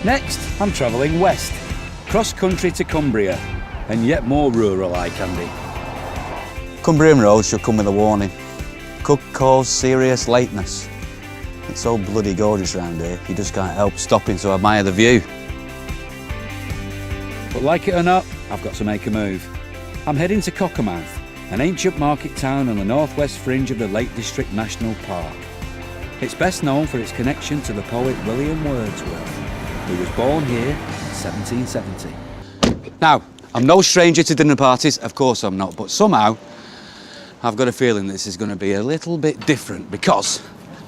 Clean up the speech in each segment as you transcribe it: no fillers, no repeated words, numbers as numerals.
Next, I'm travelling west, cross-country to Cumbria, and yet more rural eye candy. Cumbrian roads should come with a warning. Could cause serious lateness. It's so bloody gorgeous round here, you just can't help stopping to admire the view. But like it or not, I've got to make a move. I'm heading to Cockermouth, an ancient market town on the northwest fringe of the Lake District National Park. It's best known for its connection to the poet William Wordsworth, who was born here in 1770. Now, I'm no stranger to dinner parties, of course I'm not, but somehow I've got a feeling this is going to be a little bit different because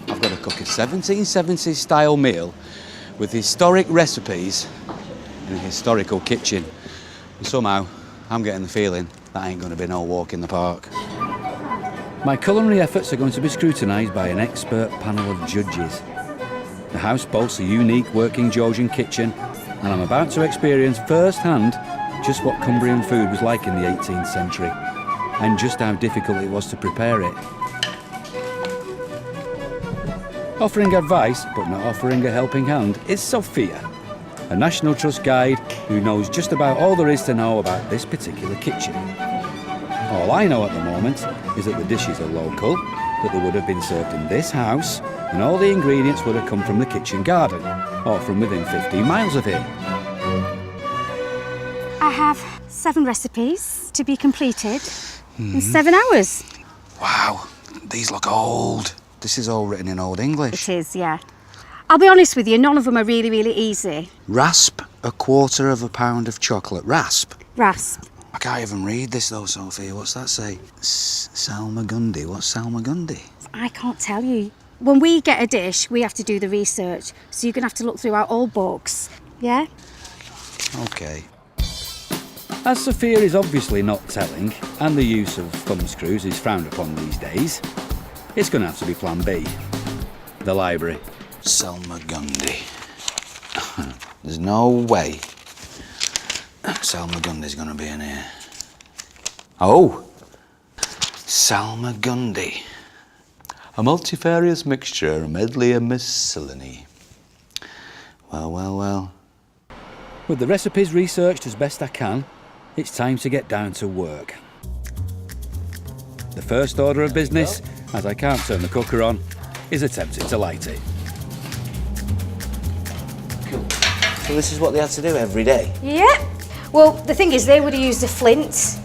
I've got to cook a 1770s style meal with historic recipes in a historical kitchen. And somehow I'm getting the feeling that ain't going to be no walk in the park. My culinary efforts are going to be scrutinised by an expert panel of judges. The house boasts a unique working Georgian kitchen, and I'm about to experience firsthand just what Cumbrian food was like in the 18th century, and just how difficult it was to prepare it. Offering advice, but not offering a helping hand, is Sophia, a National Trust guide who knows just about all there is to know about this particular kitchen. All I know at the moment is that the dishes are local, that they would have been served in this house, and all the ingredients would have come from the kitchen garden, or from within 15 miles of here. I have 7 recipes to be completed in 7 hours. Wow, these look old. This is all written in Old English. It is, yeah. I'll be honest with you, none of them are really, really easy. Rasp a quarter of a pound of chocolate. Rasp? Rasp. I can't even read this though, Sophia. What's that say? Salmagundi. What's salmagundi? I can't tell you. When we get a dish, we have to do the research. So you're going to have to look through our old books. Yeah? Okay. As Sophia is obviously not telling, and the use of thumbscrews is frowned upon these days, it's going to have to be plan B. The library. Salmagundi. There's no way Salmagundi's going to be in here. Oh! Salmagundi. A multifarious mixture, a medley of miscellany. Well, well, well. With the recipes researched as best I can, it's time to get down to work. The first order of business, as I can't turn the cooker on, is attempting to light it. Cool. So this is what they had to do every day? Yeah. Well, the thing is, they would have used a flint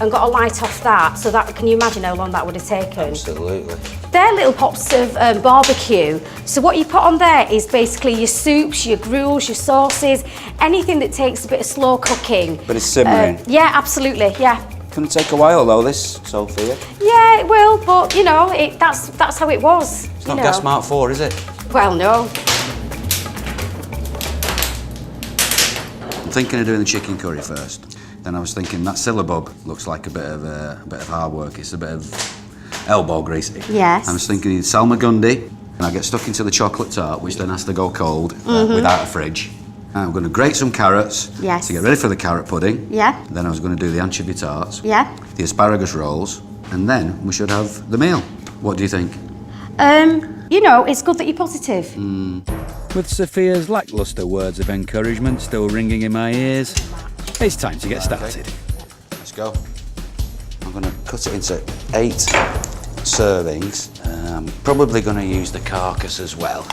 and got a light off that, so that, can you imagine how long that would have taken? Absolutely. They're little pots of barbecue. So what you put on there is basically your soups, your gruels, your sauces, anything that takes a bit of slow cooking. But it's simmering? Yeah, absolutely, yeah. Gonna take a while though, this, Sophia. Yeah, it will, but you know, that's how it was. It's not Gas Mark 4, is it? Well, no. I'm thinking of doing the chicken curry first. Then I was thinking that syllabub looks like a bit of hard work. It's a bit of elbow grease. Yes. I was thinking salmagundi, and I get stuck into the chocolate tart, which then has to go cold without a fridge. And I'm going to grate some carrots to get ready for the carrot pudding. Yeah. Then I was going to do the anchovy tarts. Yeah. The asparagus rolls, and then we should have the meal. What do you think? You know, it's good that you're positive. With Sophia's lacklustre words of encouragement still ringing in my ears, it's time to get started. Let's go. I'm going to cut it into 8 servings. I'm probably going to use the carcass as well.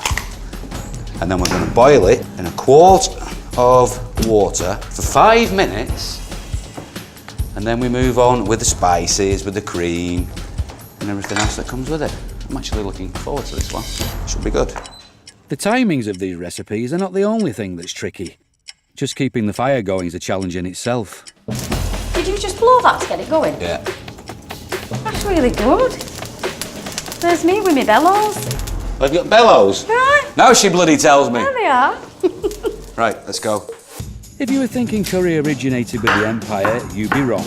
And then we're going to boil it in a quart of water for 5 minutes. And then we move on with the spices, with the cream, and everything else that comes with it. I'm actually looking forward to this one. Should be good. The timings of these recipes are not the only thing that's tricky. Just keeping the fire going is a challenge in itself. Did you just blow that to get it going? Yeah. That's really good. There's me with my bellows. Have you got bellows? Right. Now she bloody tells me. There they are. Right, let's go. If you were thinking curry originated with the Empire, you'd be wrong.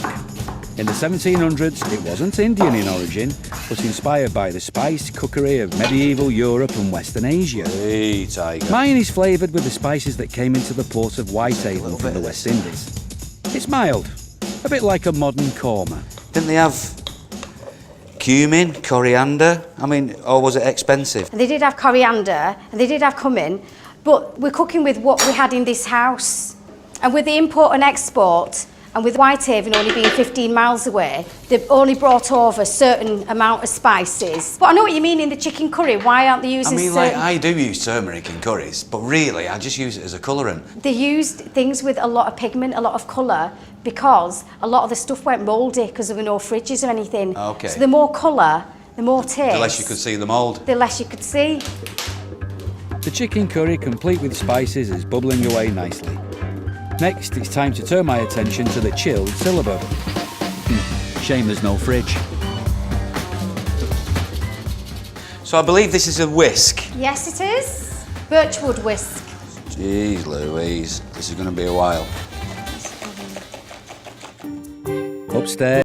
In the 1700s, it wasn't Indian in origin, but inspired by the spice cookery of medieval Europe and Western Asia. Hey, Tiger. Mine is flavoured with the spices that came into the port of Whitehaven from the West Indies. It's mild, a bit like a modern korma. Didn't they have cumin, coriander? I mean, or was it expensive? They did have coriander, and they did have cumin. But we're cooking with what we had in this house. And with the import and export, and with Whitehaven only being 15 miles away, they've only brought over a certain amount of spices. But I know what you mean in the chicken curry. Why aren't they using certain... I do use turmeric in curries, but really, I just use it as a colourant. They used things with a lot of pigment, a lot of colour, because a lot of the stuff went mouldy because there were no fridges or anything. Okay. So the more colour, the more taste. The less you could see the mould. The less you could see. The chicken curry, complete with spices, is bubbling away nicely. Next, it's time to turn my attention to the chilled syllabub. Shame there's no fridge. So I believe this is a whisk. Yes, it is. Birchwood whisk. Jeez Louise, this is going to be a while. Upstairs.